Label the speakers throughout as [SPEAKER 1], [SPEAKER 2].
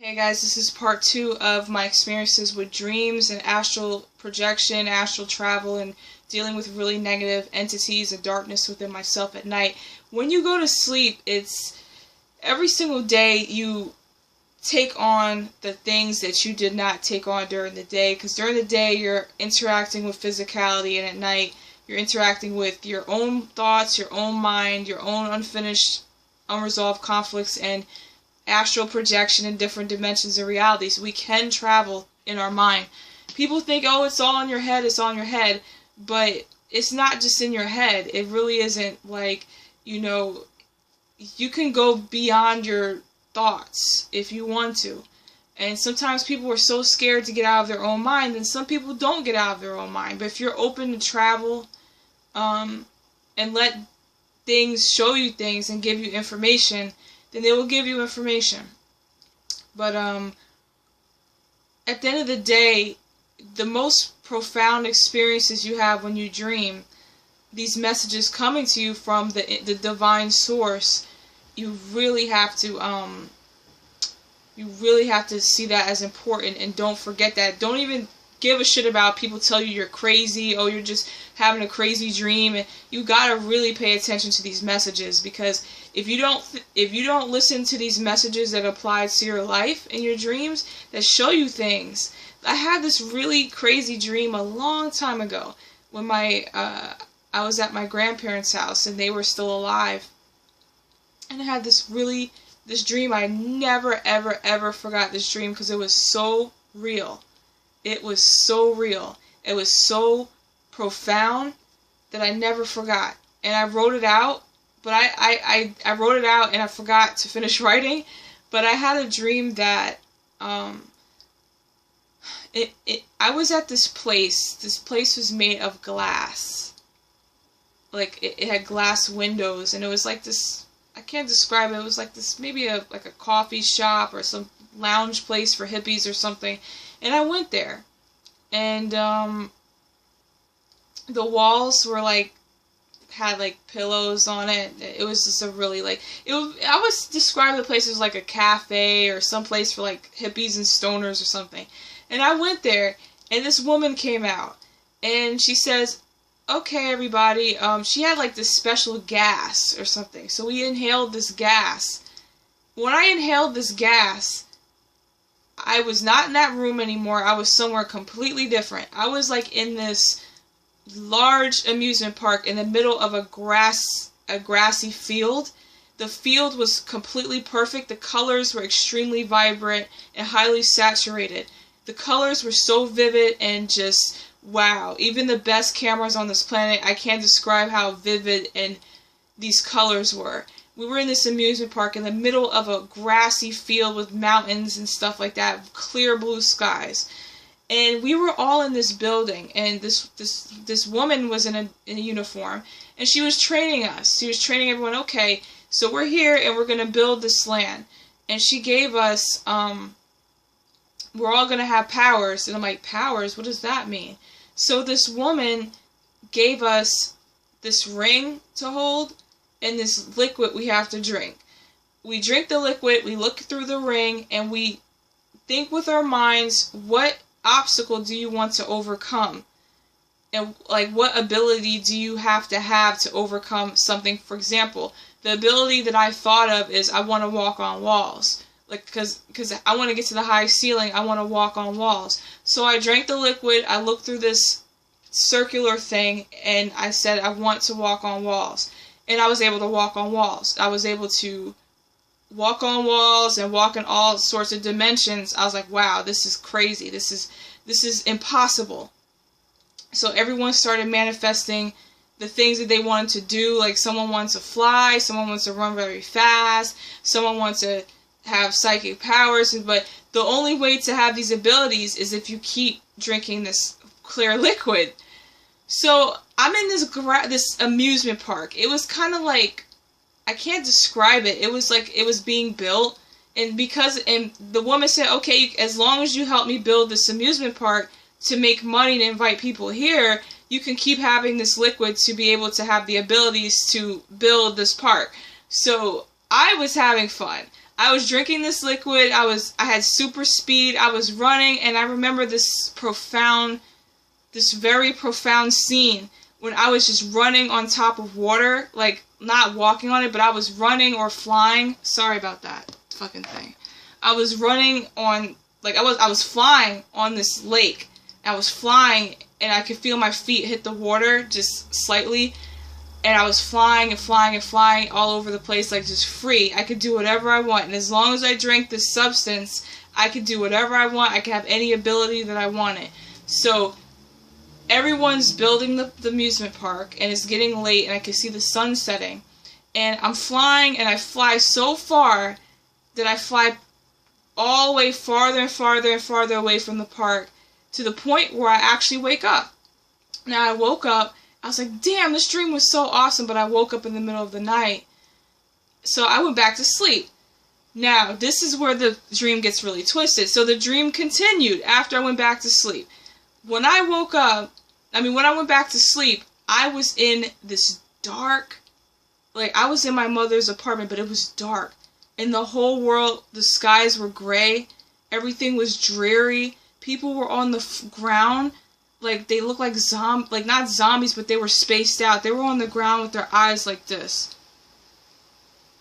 [SPEAKER 1] Hey guys, this is part 2 of my experiences with dreams and astral projection, astral travel, and dealing with really negative entities and darkness within myself at night. When you go to sleep, it's every single day you take on the things that you did not take on during the day, because during the day you're interacting with physicality, and at night you're interacting with your own thoughts, your own mind, your own unfinished, unresolved conflicts, and astral projection in different dimensions and realities. We can travel in our mind. People think, oh, it's all in your head, it's all in your head, but it's not just in your head. It really isn't. Like, you can go beyond your thoughts if you want to. And sometimes people are so scared to get out of their own mind, and some people don't get out of their own mind. But if you're open to travel, and let things show you things and give you information, then they will give you information. But at the end of the day, the most profound experiences you have when you dream, these messages coming to you from the divine source, you really have to see that as important, and don't forget that. Don't even give a shit about people tell you you're crazy, oh, you're just having a crazy dream. And you gotta really pay attention to these messages, because if you don't listen to these messages that apply to your life and your dreams, that show you things. I had this really crazy dream a long time ago when I was at my grandparents' house and they were still alive, and I had this dream. I never ever forgot this dream, because it was so real. It was so real. It was so profound that I never forgot. And I wrote it out, but I wrote it out and I forgot to finish writing. But I had a dream that I was at this place. This place was made of glass. Like it had glass windows, and it was like this. I can't describe it. It was like this, maybe like a coffee shop or some lounge place for hippies or something. And I went there, and the walls were had pillows on it. It was just a really I would describe the place as like a cafe or some place for hippies and stoners or something. And I went there, and this woman came out, and she says, "Okay, everybody." She had this special gas or something. So we inhaled this gas. When I inhaled this gas, I was not in that room anymore. I was somewhere completely different. I was in this large amusement park in the middle of a grassy field. The field was completely perfect. The colors were extremely vibrant and highly saturated. The colors were so vivid and just wow. Even the best cameras on this planet, I can't describe how vivid and these colors were. We were in this amusement park in the middle of a grassy field with mountains and stuff like that, clear blue skies. And we were all in this building, and this woman was in a uniform, and she was training us. She was training everyone, okay, so we're here and we're going to build this land. And she gave us, we're all going to have powers. And I'm like, powers? What does that mean? So this woman gave us this ring to hold, and this liquid we have to drink. We drink the liquid, we look through the ring, and we think with our minds, what obstacle do you want to overcome? And what ability do you have to overcome something? For example, the ability that I thought of is I want to walk on walls. Because I want to get to the high ceiling, I want to walk on walls. So I drank the liquid, I looked through this circular thing, and I said I want to walk on walls. And I was able to walk on walls. I was able to walk on walls and walk in all sorts of dimensions. I was like, wow, this is crazy. This is impossible. So everyone started manifesting the things that they wanted to do. Like someone wants to fly, someone wants to run very fast, someone wants to have psychic powers. But the only way to have these abilities is if you keep drinking this clear liquid. So I'm in this amusement park. It was kind of I can't describe it. It was it was being built, and the woman said, okay, as long as you help me build this amusement park to make money to invite people here, you can keep having this liquid to be able to have the abilities to build this park. So I was having fun. I was drinking this liquid. I had super speed. I was running, and I remember this very profound scene when I was just running on top of water, like not walking on it, but I was running or flying. Sorry about that fucking thing. I was running on, like I was flying on this lake. I was flying, and I could feel my feet hit the water just slightly. And I was flying and flying and flying all over the place, like just free. I could do whatever I want. And as long as I drank this substance, I could do whatever I want. I could have any ability that I wanted. So everyone's building the amusement park, and it's getting late, and I can see the sun setting. And I'm flying, and I fly so far that I fly all the way farther and farther and farther away from the park to the point where I actually wake up. Now I woke up. I was like, damn, this dream was so awesome, but I woke up in the middle of the night. So I went back to sleep. Now, this is where the dream gets really twisted. So the dream continued after I went back to sleep. When I woke up, when I went back to sleep, I was in this dark, like I was in my mother's apartment, but it was dark. And the whole world, the skies were gray. Everything was dreary. People were on the ground. Like, they looked like not zombies, but they were spaced out. They were on the ground with their eyes like this.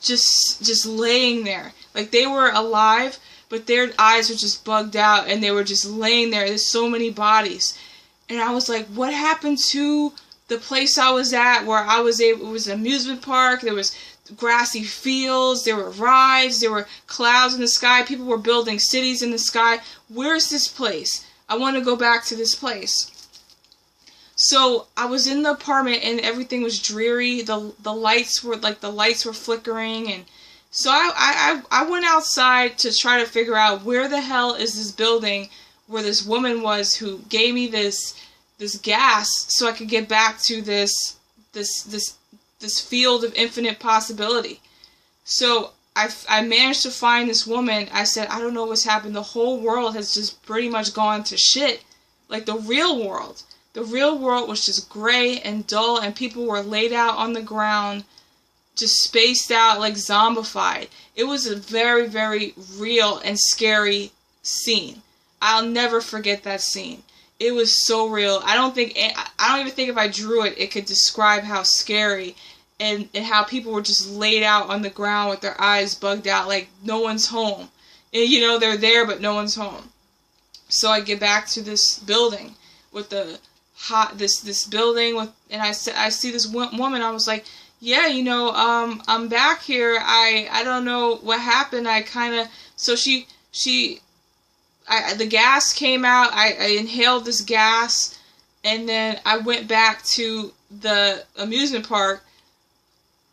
[SPEAKER 1] Just laying there. Like, they were alive, but their eyes were just bugged out, and they were just laying there. There's so many bodies. And I was like, what happened to the place I was at where it was an amusement park, there was grassy fields, there were rides, there were clouds in the sky, people were building cities in the sky. Where's this place? I want to go back to this place. So I was in the apartment, and everything was dreary. The lights were flickering, and so I went outside to try to figure out where the hell is this building where this woman was who gave me this gas so I could get back to this field of infinite possibility. So I managed to find this woman. I said, I don't know what's happened. The whole world has just pretty much gone to shit. Like the real world. The real world was just gray and dull, and people were laid out on the ground, just spaced out, like zombified. It was a very, very real and scary scene. I'll never forget that scene. It was so real. I don't even think if I drew it, it could describe how scary and how people were just laid out on the ground with their eyes bugged out, like no one's home. And, they're there, but no one's home. So I get back to this building with this building with, and I see this woman. I was like, yeah, I'm back here. I don't know what happened. The gas came out. I inhaled this gas, and then I went back to the amusement park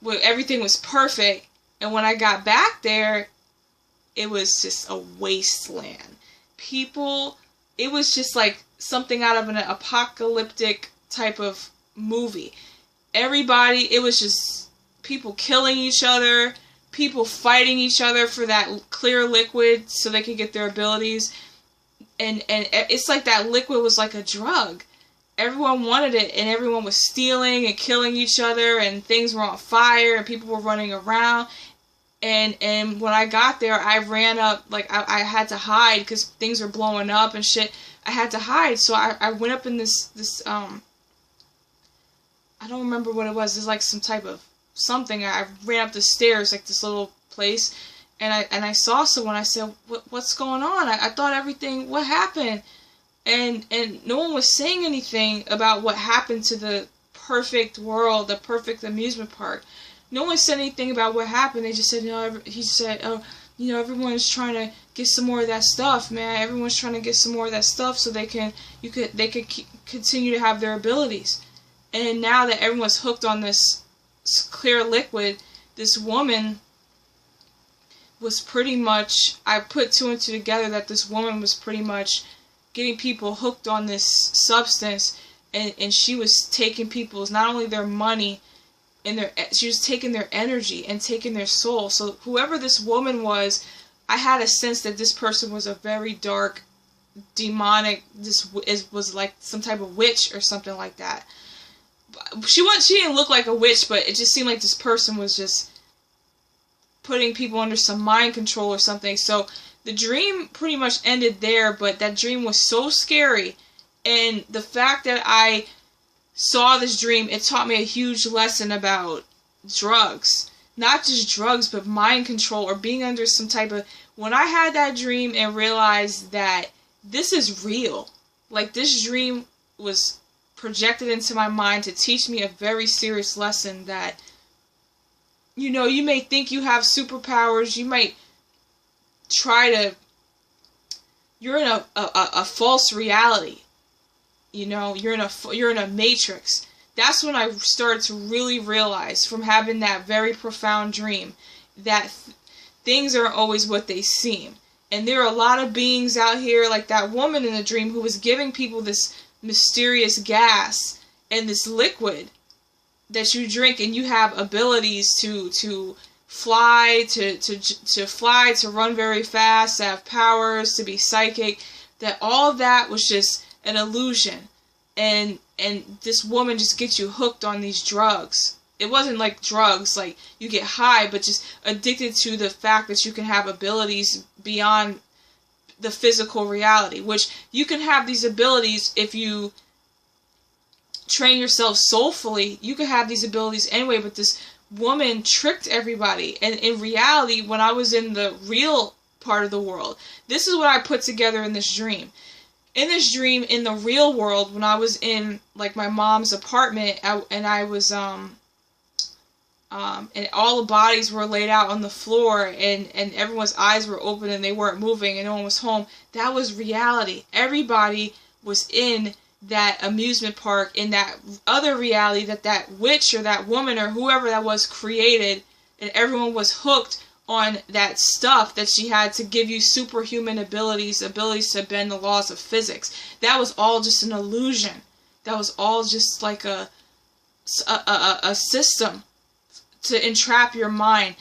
[SPEAKER 1] where everything was perfect. And when I got back there, it was just a wasteland. It was just like something out of an apocalyptic type of movie. It was just people killing each other, people fighting each other for that clear liquid so they could get their abilities. And it's like that liquid was like a drug. Everyone wanted it, and everyone was stealing and killing each other, and things were on fire, and people were running around. And when I got there, I ran up, like, I had to hide because things were blowing up and shit. I had to hide, so I went up in this I don't remember what it was. There's like some type of something. I ran up the stairs, like this little place, and I saw someone. I said, what's going on? I thought everything, what happened? And no one was saying anything about what happened to the perfect world, the perfect amusement park. No one said anything about what happened. They just said, he said, oh, everyone's trying to get some more of that stuff, man. Everyone's trying to get some more of that stuff so they could continue to have their abilities. And now that everyone's hooked on this clear liquid, this woman was pretty much, I put two and two together that this woman was pretty much getting people hooked on this substance, and she was taking people's, not only their money, she was taking their energy and taking their soul. So whoever this woman was, I had a sense that this person was a very dark, demonic, was like some type of witch or something like that. She didn't look like a witch, but it just seemed like this person was just putting people under some mind control or something. So the dream pretty much ended there, but that dream was so scary. And the fact that I saw this dream, it taught me a huge lesson about drugs. Not just drugs, but mind control or being under some type of... When I had that dream and realized that this is real, like this dream was projected into my mind to teach me a very serious lesson that, you know, you may think you have superpowers, you might try to... You're in a false reality. You know, you're in a matrix. That's when I started to really realize, from having that very profound dream, that things aren't always what they seem. And there are a lot of beings out here, like that woman in the dream who was giving people this mysterious gas and this liquid that you drink, and you have abilities to fly, to fly, to run very fast, to have powers, to be psychic. That all of that was just an illusion, and this woman just gets you hooked on these drugs. It wasn't like drugs, like you get high, but just addicted to the fact that you can have abilities beyond the physical reality, which you can have these abilities if you train yourself soulfully. You can have these abilities anyway, but this woman tricked everybody. And in reality, when I was in the real part of the world, this is what I put together in this dream. In this dream, in the real world, when I was in like my mom's apartment, and I was and all the bodies were laid out on the floor, and everyone's eyes were open and they weren't moving, and no one was home. That was reality. Everybody was in that amusement park, in that other reality that witch or that woman or whoever that was created, and everyone was hooked on that stuff that she had to give you superhuman abilities to bend the laws of physics. That was all just an illusion. That was all just like a system to entrap your mind.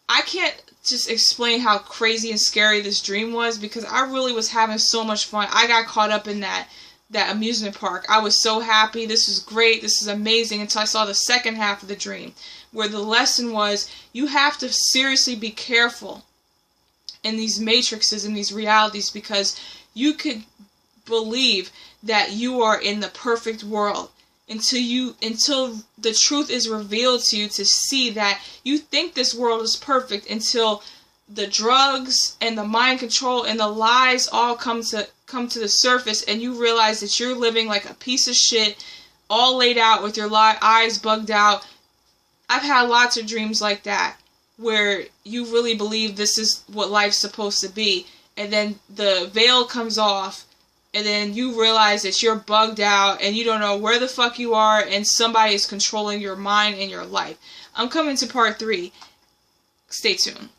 [SPEAKER 1] I can't just explain how crazy and scary this dream was, because I really was having so much fun. I got caught up in that amusement park. I was so happy. This was great. This is amazing, until I saw the second half of the dream, where the lesson was you have to seriously be careful in these matrices, in these realities, because you could believe that you are in the perfect world until the truth is revealed to you, to see that you think this world is perfect, until the drugs and the mind control and the lies all come to the surface, and you realize that you're living like a piece of shit, all laid out with your eyes bugged out. I've had lots of dreams like that, where you really believe this is what life's supposed to be, and then the veil comes off, and then you realize that you're bugged out, and you don't know where the fuck you are, and somebody is controlling your mind and your life. I'm coming to part 3. Stay tuned.